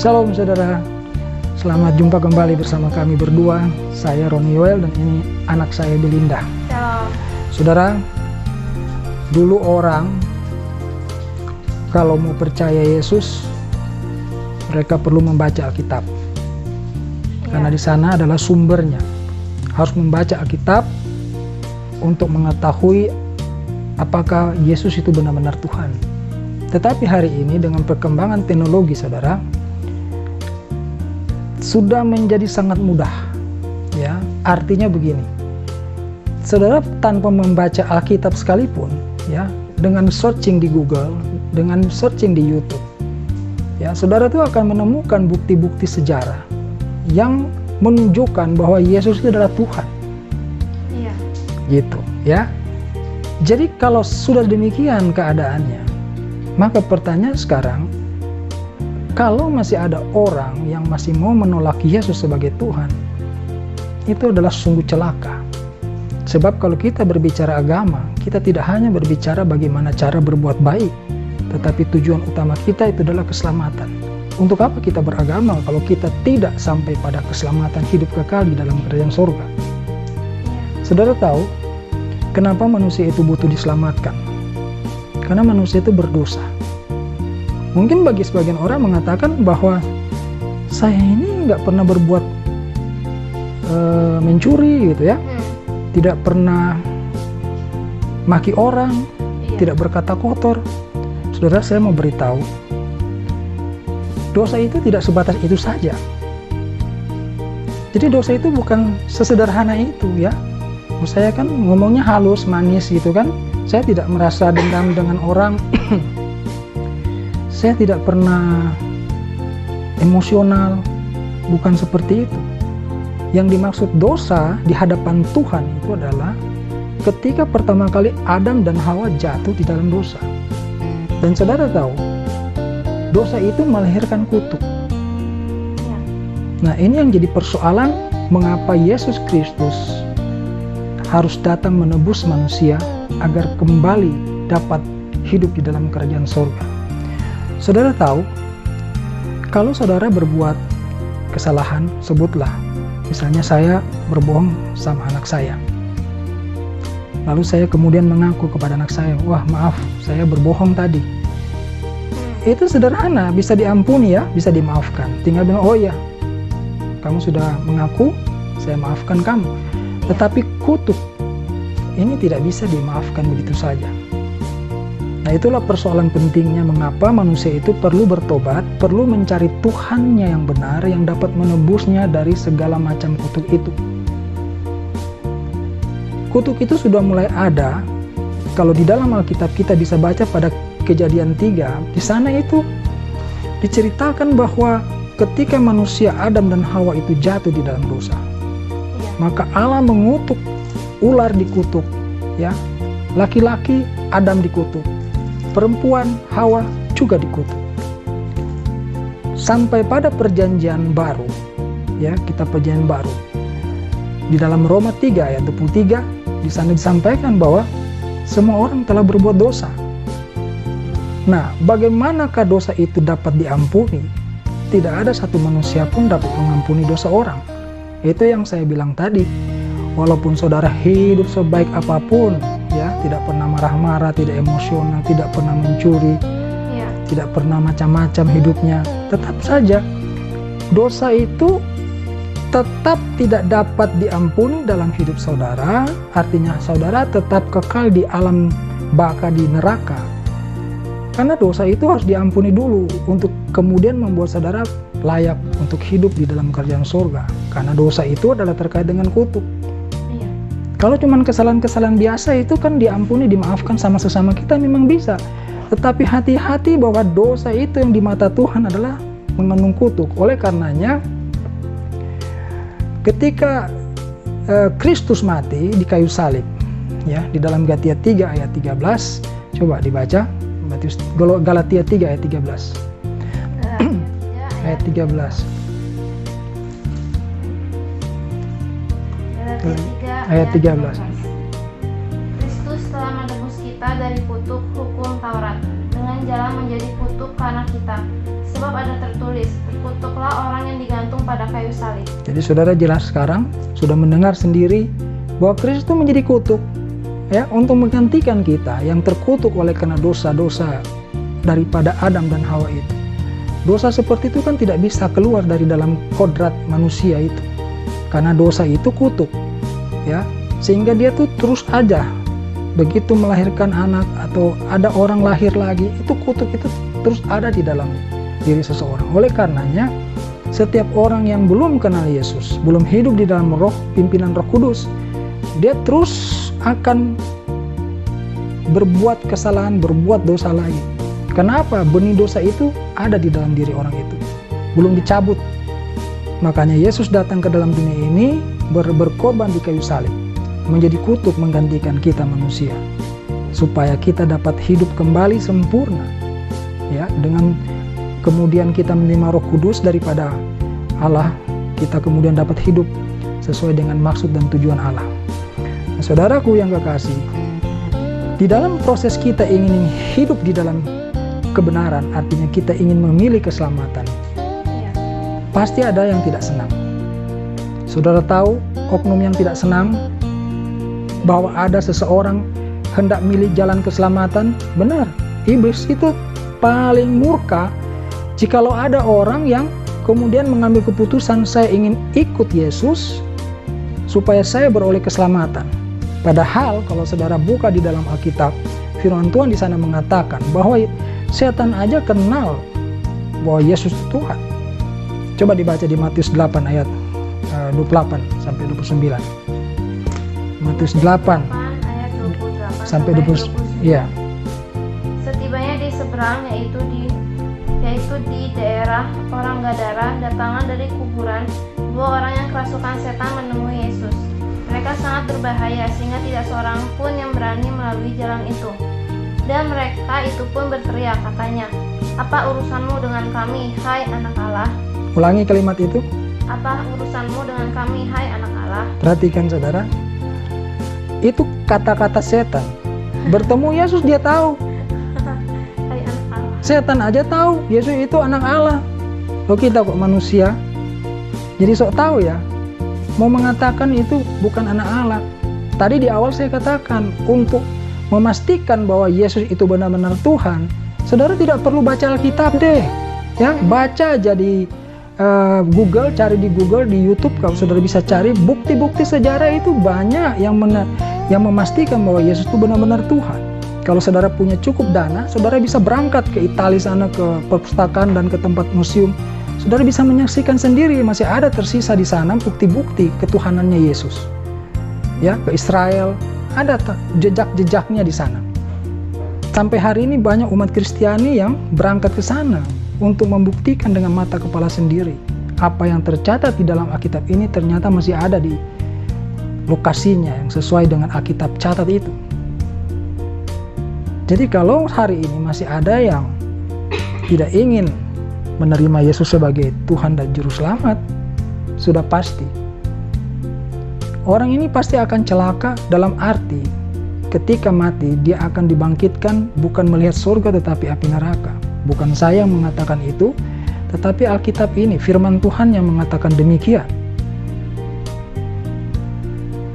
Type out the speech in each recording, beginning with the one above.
Shalom saudara, selamat jumpa kembali bersama kami berdua. Saya Roni Yoel dan ini anak saya Belinda. Shalom. Saudara, dulu orang kalau mau percaya Yesus, mereka perlu membaca Alkitab. Karena di sana adalah sumbernya. Harus membaca Alkitab untuk mengetahui apakah Yesus itu benar-benar Tuhan. Tetapi hari ini dengan perkembangan teknologi saudara, sudah menjadi sangat mudah. Ya, artinya begini. Saudara tanpa membaca Alkitab sekalipun, ya, dengan searching di Google, dengan searching di YouTube, ya, saudara itu akan menemukan bukti-bukti sejarah yang menunjukkan bahwa Yesus itu adalah Tuhan. Iya. Gitu, ya. Jadi kalau sudah demikian keadaannya, maka pertanyaan sekarang, kalau masih ada orang yang masih mau menolak Yesus sebagai Tuhan, itu adalah sungguh celaka. Sebab kalau kita berbicara agama, kita tidak hanya berbicara bagaimana cara berbuat baik, tetapi tujuan utama kita itu adalah keselamatan. Untuk apa kita beragama kalau kita tidak sampai pada keselamatan hidup kekal di dalam kerajaan surga? Saudara tahu kenapa manusia itu butuh diselamatkan? Karena manusia itu berdosa. Mungkin bagi sebagian orang mengatakan bahwa saya ini nggak pernah berbuat mencuri gitu ya, tidak pernah maki orang, tidak berkata kotor. Saudara, saya mau beritahu, dosa itu tidak sebatas itu saja. Jadi dosa itu bukan sesederhana itu ya. Saya kan ngomongnya halus, manis gitu kan. Saya tidak merasa dendam dengan orang. Saya tidak pernah emosional. Bukan seperti itu. Yang dimaksud dosa di hadapan Tuhan itu adalah ketika pertama kali Adam dan Hawa jatuh di dalam dosa. Dan saudara tahu, dosa itu melahirkan kutuk. Nah, ini yang jadi persoalan mengapa Yesus Kristus harus datang menebus manusia agar kembali dapat hidup di dalam kerajaan surga. Saudara tahu, kalau saudara berbuat kesalahan, sebutlah, misalnya saya berbohong sama anak saya. Lalu saya kemudian mengaku kepada anak saya, wah maaf, saya berbohong tadi. Itu sederhana, bisa diampuni ya, bisa dimaafkan. Tinggal bilang, oh ya, kamu sudah mengaku, saya maafkan kamu. Tetapi kutuk ini tidak bisa dimaafkan begitu saja. Nah, itulah persoalan pentingnya mengapa manusia itu perlu bertobat, perlu mencari Tuhannya yang benar yang dapat menebusnya dari segala macam kutuk itu. Kutuk itu sudah mulai ada. Kalau di dalam Alkitab kita bisa baca pada Kejadian 3, di sana itu diceritakan bahwa ketika manusia Adam dan Hawa itu jatuh di dalam dosa, maka Allah mengutuk, ular dikutuk, ya, laki-laki Adam dikutuk, perempuan Hawa juga dikutuk. Sampai pada perjanjian baru, ya, kita perjanjian baru. Di dalam Roma 3 ayat 23, di sana disampaikan bahwa semua orang telah berbuat dosa. Nah, bagaimanakah dosa itu dapat diampuni? Tidak ada satu manusia pun dapat mengampuni dosa orang. Itu yang saya bilang tadi. Walaupun saudara hidup sebaik apapun, ya, tidak pernah marah-marah, tidak emosional, tidak pernah mencuri, tidak pernah macam-macam hidupnya, tetap saja dosa itu tetap tidak dapat diampuni dalam hidup saudara. Artinya saudara tetap kekal di alam baka, di neraka. Karena dosa itu harus diampuni dulu untuk kemudian membuat saudara layak untuk hidup di dalam kerajaan surga. Karena dosa itu adalah terkait dengan kutuk. Kalau cuma kesalahan-kesalahan biasa itu kan diampuni, dimaafkan sama sesama kita memang bisa. Tetapi hati-hati bahwa dosa itu yang di mata Tuhan adalah mengandung kutuk. Oleh karenanya, ketika Kristus mati di kayu salib, ya, di dalam Galatia 3 ayat 13, coba dibaca. Galatia 3 ayat 13. Ayat 13. Ayat 13. Kristus telah menebus kita dari kutuk hukum Taurat dengan jalan menjadi kutuk karena kita. Sebab ada tertulis, terkutuklah orang yang digantung pada kayu salib. Jadi saudara jelas sekarang sudah mendengar sendiri bahwa Kristus itu menjadi kutuk, ya, untuk menggantikan kita yang terkutuk oleh karena dosa-dosa daripada Adam dan Hawa itu. Dosa seperti itu kan tidak bisa keluar dari dalam kodrat manusia itu, karena dosa itu kutuk, ya, sehingga dia tuh terus aja begitu melahirkan anak atau ada orang lahir lagi, itu kutuk itu terus ada di dalam diri seseorang. Oleh karenanya setiap orang yang belum kenal Yesus, belum hidup di dalam roh pimpinan Roh Kudus, dia terus akan berbuat kesalahan, berbuat dosa lagi. Kenapa? Benih dosa itu ada di dalam diri orang itu, belum dicabut. Makanya Yesus datang ke dalam dunia ini berkorban di kayu salib, menjadi kutuk menggantikan kita manusia, supaya kita dapat hidup kembali sempurna, ya, dengan kemudian kita menerima Roh Kudus daripada Allah, kita kemudian dapat hidup sesuai dengan maksud dan tujuan Allah. Nah, saudaraku yang kekasih, di dalam proses kita ingin hidup di dalam kebenaran, artinya kita ingin memilih keselamatan, pasti ada yang tidak senang. Saudara tahu oknum yang tidak senang bahwa ada seseorang hendak milih jalan keselamatan? Benar, iblis itu paling murka jikalau ada orang yang kemudian mengambil keputusan, saya ingin ikut Yesus supaya saya beroleh keselamatan. Padahal kalau saudara buka di dalam Alkitab, firman Tuhan di sana mengatakan bahwa setan aja kenal bahwa Yesus itu Tuhan. Coba dibaca di Matius 8 ayat 28 sampai 29. Matius 8 ayat 28 sampai 29. Iya. Setibanya di seberang, yaitu di daerah orang Gadara, datangan dari kuburan dua orang yang kerasukan setan menemui Yesus. Mereka sangat berbahaya sehingga tidak seorang pun yang berani melalui jalan itu. Dan mereka itu pun berteriak, katanya, "Apa urusanmu dengan kami, hai anak Allah?" Ulangi kalimat itu. "Apa urusanmu dengan kami, hai anak Allah?" Perhatikan saudara, itu kata-kata setan. Bertemu Yesus dia tahu. Hai anak Allah. Setan aja tahu Yesus itu anak Allah. Loh, kita kok manusia jadi sok tahu ya, mau mengatakan itu bukan anak Allah. Tadi di awal saya katakan, untuk memastikan bahwa Yesus itu benar-benar Tuhan, saudara tidak perlu baca Alkitab deh, ya, baca aja di Google, cari di Google, di YouTube, kalau saudara bisa cari bukti-bukti sejarah itu banyak yang memastikan bahwa Yesus itu benar-benar Tuhan. Kalau saudara punya cukup dana, saudara bisa berangkat ke Italia sana, ke perpustakaan dan ke tempat museum. Saudara bisa menyaksikan sendiri, masih ada tersisa di sana bukti-bukti ketuhanannya Yesus. Ya, ke Israel ada jejak-jejaknya di sana. Sampai hari ini banyak umat Kristiani yang berangkat ke sana untuk membuktikan dengan mata kepala sendiri apa yang tercatat di dalam Alkitab ini ternyata masih ada di lokasinya yang sesuai dengan Alkitab catat itu. Jadi kalau hari ini masih ada yang tidak ingin menerima Yesus sebagai Tuhan dan Juru Selamat, sudah pasti orang ini pasti akan celaka, dalam arti ketika mati dia akan dibangkitkan bukan melihat surga tetapi api neraka. Bukan saya yang mengatakan itu, tetapi Alkitab ini, firman Tuhan yang mengatakan demikian.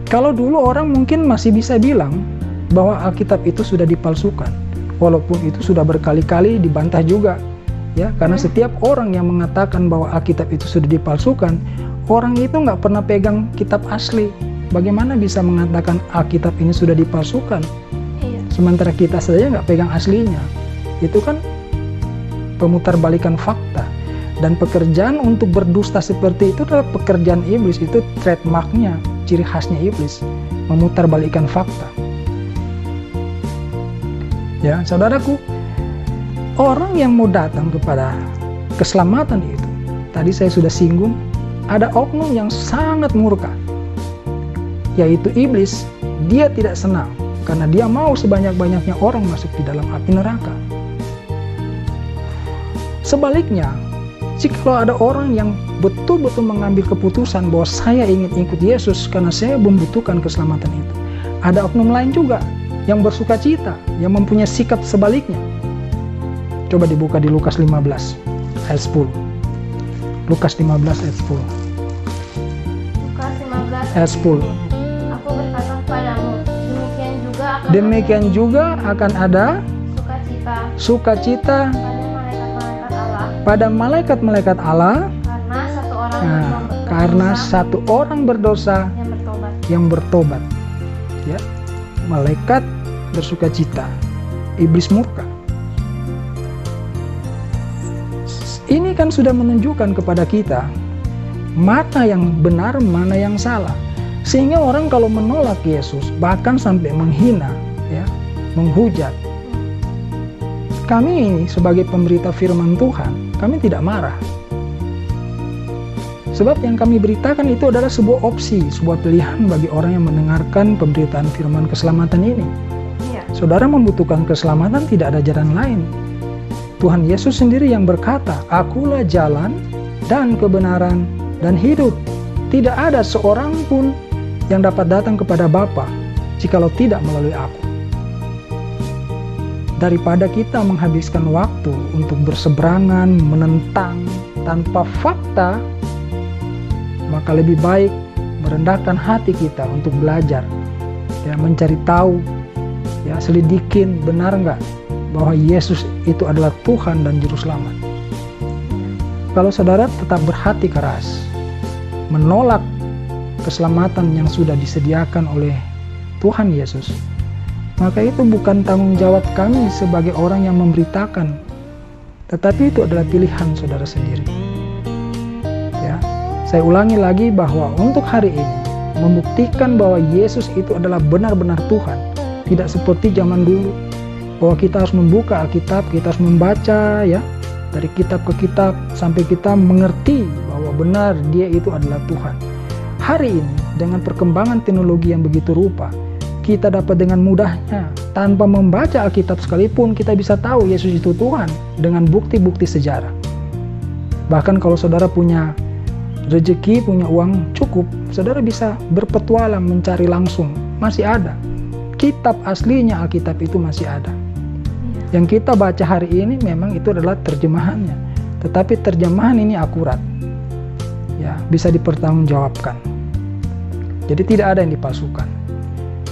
Kalau dulu orang mungkin masih bisa bilang bahwa Alkitab itu sudah dipalsukan, walaupun itu sudah berkali-kali dibantah juga, ya, karena setiap orang yang mengatakan bahwa Alkitab itu sudah dipalsukan, orang itu nggak pernah pegang kitab asli. Bagaimana bisa mengatakan Alkitab ini sudah dipalsukan? Sementara kita saja nggak pegang aslinya. Itu kan pemutarbalikan fakta. Dan pekerjaan untuk berdusta seperti itu adalah pekerjaan iblis. Itu trademarknya, ciri khasnya iblis, memutarbalikkan fakta. Ya, saudaraku, orang yang mau datang kepada keselamatan itu, tadi saya sudah singgung, ada oknum yang sangat murka, yaitu iblis. Dia tidak senang karena dia mau sebanyak-banyaknya orang masuk di dalam api neraka. Sebaliknya, jika ada orang yang betul-betul mengambil keputusan bahwa saya ingin ikut Yesus karena saya membutuhkan keselamatan itu, ada oknum lain juga yang bersuka cita, yang mempunyai sikap sebaliknya. Coba dibuka di Lukas 15 ayat 10. Lukas 15 ayat 10. Lukas 15 Ayat 10. Aku berkata kepadamu, Demikian juga akan ada sukacita pada malaikat-malaikat Allah karena satu orang berdosa yang bertobat. Ya, malaikat bersukacita, iblis murka. Ini kan sudah menunjukkan kepada kita mana yang benar, mana yang salah. Sehingga orang kalau menolak Yesus, bahkan sampai menghina, ya, menghujat. Kami sebagai pemberita firman Tuhan, kami tidak marah. Sebab yang kami beritakan itu adalah sebuah opsi, sebuah pilihan bagi orang yang mendengarkan pemberitaan firman keselamatan ini. Saudara membutuhkan keselamatan, tidak ada jalan lain. Tuhan Yesus sendiri yang berkata, "Akulah jalan dan kebenaran dan hidup. Tidak ada seorang pun yang dapat datang kepada Bapa jikalau tidak melalui aku." Daripada kita menghabiskan waktu untuk berseberangan, menentang tanpa fakta, maka lebih baik merendahkan hati kita untuk belajar, ya, mencari tahu, ya, selidikin benar nggak bahwa Yesus itu adalah Tuhan dan Juru Selamat. Kalau saudara tetap berhati keras, menolak keselamatan yang sudah disediakan oleh Tuhan Yesus, maka itu bukan tanggung jawab kami sebagai orang yang memberitakan, tetapi itu adalah pilihan saudara sendiri. Ya, saya ulangi lagi bahwa untuk hari ini membuktikan bahwa Yesus itu adalah benar-benar Tuhan, tidak seperti zaman dulu bahwa kita harus membuka Alkitab, kita harus membaca, ya, dari kitab ke kitab sampai kita mengerti bahwa benar Dia itu adalah Tuhan. Hari ini dengan perkembangan teknologi yang begitu rupa, kita dapat dengan mudahnya tanpa membaca Alkitab sekalipun kita bisa tahu Yesus itu Tuhan dengan bukti-bukti sejarah. Bahkan kalau saudara punya rezeki, punya uang cukup, saudara bisa berpetualang mencari langsung, masih ada. Kitab aslinya Alkitab itu masih ada. Yang kita baca hari ini memang itu adalah terjemahannya, tetapi terjemahan ini akurat, ya, bisa dipertanggungjawabkan. Jadi tidak ada yang dipalsukan,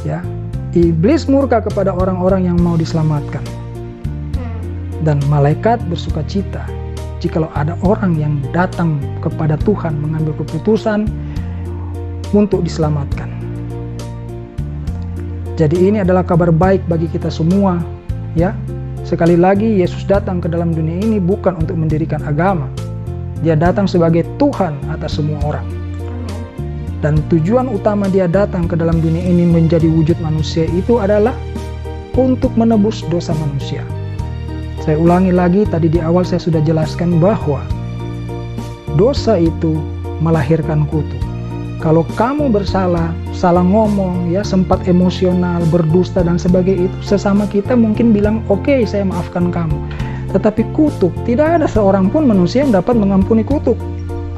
ya. Iblis murka kepada orang-orang yang mau diselamatkan, dan malaikat bersukacita jikalau ada orang yang datang kepada Tuhan mengambil keputusan untuk diselamatkan. Jadi ini adalah kabar baik bagi kita semua, ya. Sekali lagi, Yesus datang ke dalam dunia ini bukan untuk mendirikan agama. Dia datang sebagai Tuhan atas semua orang. Dan tujuan utama Dia datang ke dalam dunia ini menjadi wujud manusia itu adalah untuk menebus dosa manusia. Saya ulangi lagi, tadi di awal saya sudah jelaskan bahwa dosa itu melahirkan kutuk. Kalau kamu bersalah, salah ngomong, ya, sempat emosional, berdusta dan sebagainya, itu sesama kita mungkin bilang, "Oke, saya maafkan kamu." Tetapi kutuk, tidak ada seorang pun manusia yang dapat mengampuni kutuk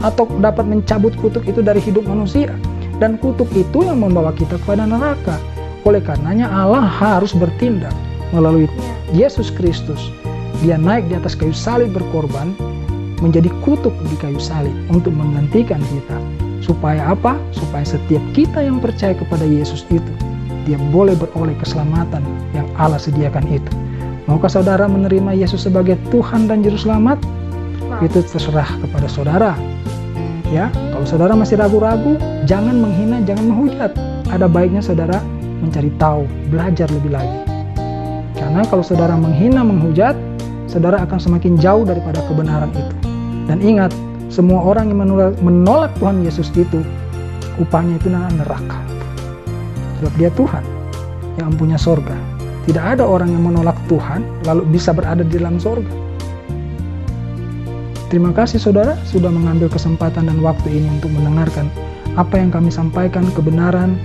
atau dapat mencabut kutuk itu dari hidup manusia. Dan kutuk itu yang membawa kita kepada neraka. Oleh karenanya Allah harus bertindak melalui Yesus Kristus. Dia naik di atas kayu salib berkorban, menjadi kutuk di kayu salib untuk menggantikan kita. Supaya apa? Supaya setiap kita yang percaya kepada Yesus itu, dia boleh beroleh keselamatan yang Allah sediakan itu. Maukah saudara menerima Yesus sebagai Tuhan dan Juru Selamat? Itu terserah kepada saudara. Ya, kalau saudara masih ragu-ragu, jangan menghina, jangan menghujat. Ada baiknya saudara mencari tahu, belajar lebih lagi. Karena kalau saudara menghina, menghujat, saudara akan semakin jauh daripada kebenaran itu. Dan ingat, semua orang yang menolak Tuhan Yesus itu, upahnya itu neraka. Sebab Dia Tuhan yang mempunyai sorga. Tidak ada orang yang menolak Tuhan lalu bisa berada di dalam sorga. Terima kasih saudara sudah mengambil kesempatan dan waktu ini untuk mendengarkan apa yang kami sampaikan, kebenaran,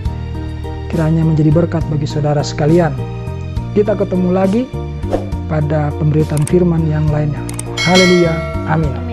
kiranya menjadi berkat bagi saudara sekalian. Kita ketemu lagi pada pemberitaan firman yang lainnya. Haleluya, amin.